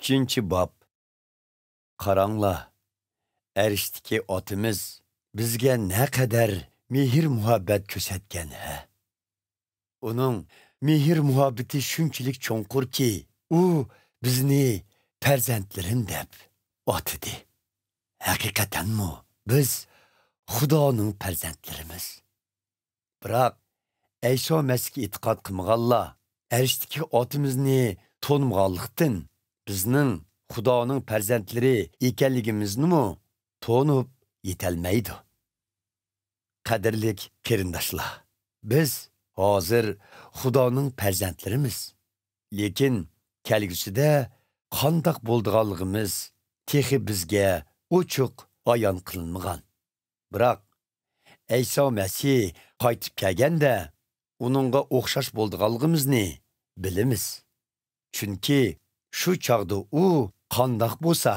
3. bab. Qaranglar, erishdiki otimiz bizga naqadar mehr-muhabbat ko'rsatgan ha. Uning mehr-muhabbati shunchalik cho'nqurki, u bizni farzandlarim deb otidi. Haqiqatanmi biz Xudoning farzandlarimiz. Biroq Ayso Masihga e'tiqod qilmaganlar erishdiki otimizni to'nmaganlikdan bizning Xudoning farzandlari ekanligimizni to'nib yetolmaydi. Qadrlik qarindoshlar, biz hozir Xudoning farzandlarimiz. Lekin kelgusida qandoq bo'lganligimiz texi bizga ochiq ayon qilinmagan. Biroq Ayso Masih qaytib kelganda uningga o'xshash bo'lganligimizni bilamiz. Chunki shu chaqda u qandoq bo'lsa,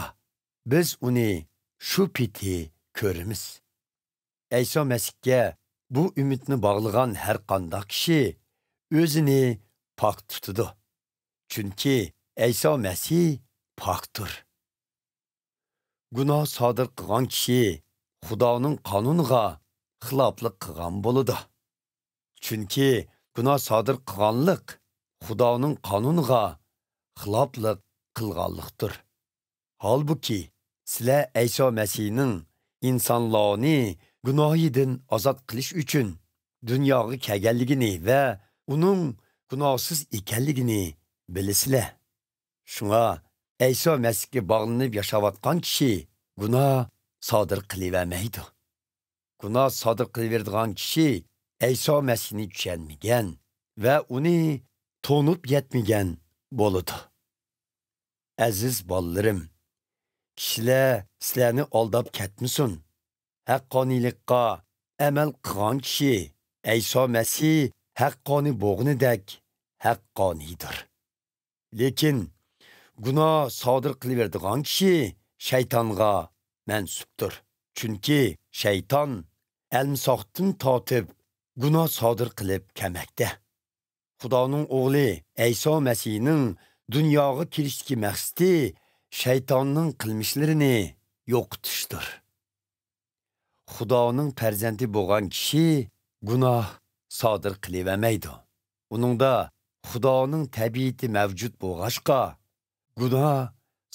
biz uni shu peti ko'ramiz. Ayso Masihga bu umidni bog'lagan har qanday kishi o'zini pok tutadi. Chunki Ayso Masih pokdir. Gunoh sodir qilgan kishi Xudoning qonuniga xiloflik qilgan bo'ladi. Chunki gunoh sodir qilganlik Xudoning qonuniga xiloflik qilganlikdir. Halbuki sizlar Ayso Masihning insonlarni gunohidan ozod qilish uchun dunyoga kelganligini va uning gunohsiz ekanligini bilasizlar. Shunga Ayso Masihga bog'lanib yashayotgan kishi gunoh sodir qilavermaydi. Gunoh sodir qilaveradigan kishi Ayso Masihni tushunmagan va uni to'nib yetmagan bo'ladi. Aziz bolalarim, kishilar sizlarni aldab ketmasin. Haqqoniylikqa amal qilgan kishi Ayso Masih haqqoniy bo'lganidek haqqoniydir. Lekin gunoh sodir qilaveradigan kishi shaytonga mansubdir. Chunki shayton almisoqdan tortib gunoh sodir qilib kelmoqda. Xudoning o'g'li Ayso Masihning dunyoga kelishdagi maqsadi shaytonning qilmishlarini yo'qotishdir. Xudoning farzandi bo'lgan kishi gunoh sodir qilavermaydi. Uningda Xudoning tabiati mavjud bo'lg'achqa gunoh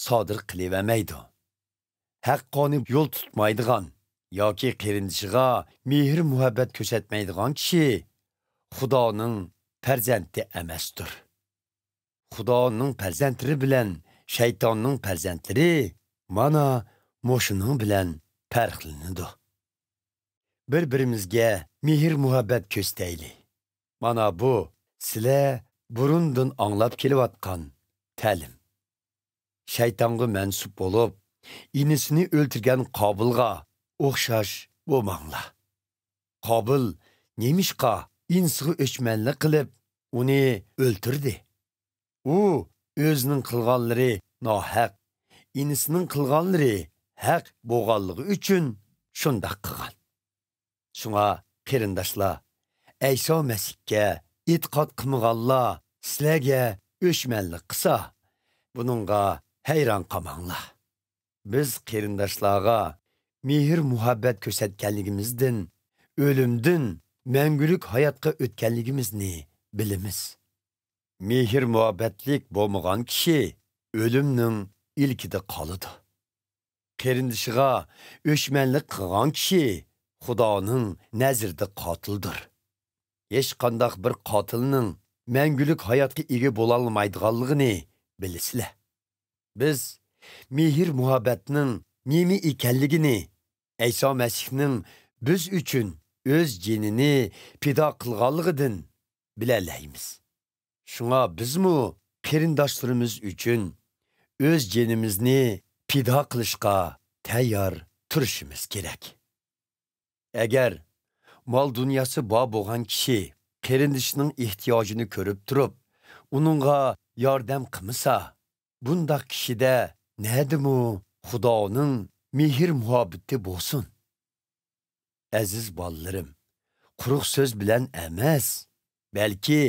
sodir qilavermaydi. Haqqoniy yo'l tutmaydigan yoki qarindishiga mehr-muhabbat ko'rsatmaydigan kishi Xudoning farzandi emasdir. Xudoning farzandlari bilan shaytonning farzandlari mana mo'shuning bilan farqlanadi. Bir-birimizga mehr-muhabbat ko'rsataylik. Mana bu sizlar burundan anglab kelayotgan ta'lim. Shaytonga mansub bo'lib, inisini o'ltirgan Qobilga o'xshash bo'lmanglar. Qobil nemishqa insiga o'chmanlik qilib, uni o'ltirdi. U o'zining qilganlari nohaq, inisining qilganlari haq bo'lganligi uchun shunday qilgan. Shunga qarindoshlar, Ayso Masihga e'tiqod qilmaganlar sizlarga o'chmanlik qilsa, buningga hayron qolmanglar. Biz qarindoshlarga mehr-muhabbat ko'rsatganligimizdan, o'limdan mangulik hayotga o'tganligimizni bilamiz. Mehr-muhabbatlik bo'lmagan kishi o'limning ilkida qoladi. Qarindishiga o'chmanlik qilgan kishi Xudoning nazarida qotildir. Hech qanday bir qotilning mangulik hayotga ega bo'la olmaydiganligini bilasizlar. Biz mehr-muhabbatning nima ekanligini Ayso Masihning biz uchun o'z jinini fido qilganligidan bilalaymiz. Shunga bizmi qarindoshlarimiz uchun o'z jinimizni fido qilishga tayyor turishimiz kerak. Agar mol dunyosi bor bo'lgan kishi qarindishining ehtiyojini ko'rib turib, uningga yordam qilmasa, bundaq kishida nadimu Xudoning mehr-muhabbati bo'lsin. Aziz bolalarim, quruq so'z bilan emas, balki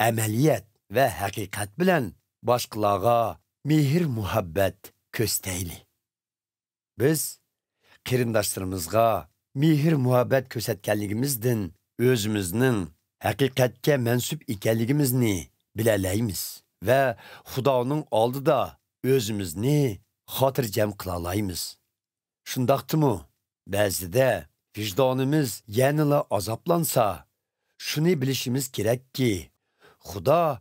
amaliyat va haqiqat bilan boshqalarga mehr muhabbet kösteyli. Biz qarindoshlarımızga mehr muhabbet ko'rsatganligimizdan o'zimizning haqiqatga mansub ekanligimizni bilalaymiz va Xudoning oldida o'zimizni xotirjam qila olamiz. Shundaqdimi, ba'zida vijdonimiz yanada azoblansa, shuni bilishimiz kerakki, Xudo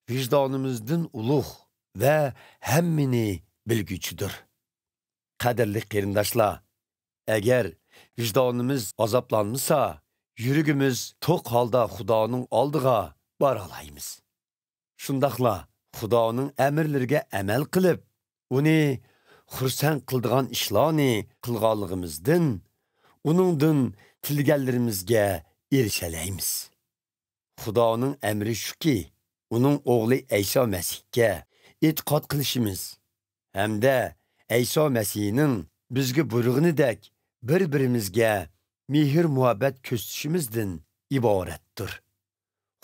vijdonimizdan ulug' va hammani bilguchidir. Qadrli qarindoshlar, agar vijdonimiz azoblanmasa, yuragimiz to'q holda Xudoning oldiga bora olamiz. Shundaqla Xudoning amrlariga amal qilib, uni xursand qiladigan ishlarni qilganligimizdan, uningdan tilganlarimizga erishalaymiz. Xudoning amri shuki, uning o'g'li Ayso Masihga e'tiqod qilishimiz hamda Ayso Masihning bizga buyrug'inidek bir-birimizga mehr muhabbet ko'rsatishimizdan iboratdir.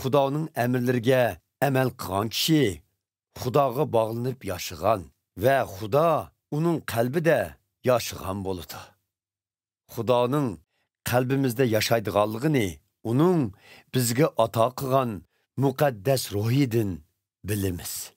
Xudoning amrlariga amal qilgan kishi Xudoga bog'lanib yashagan va Xudo uning qalbida yashagan bo'ladi. Xudoning qalbimizda yashaydiganligini uning bizga ato qilgan muqaddas ruhidan bilamiz.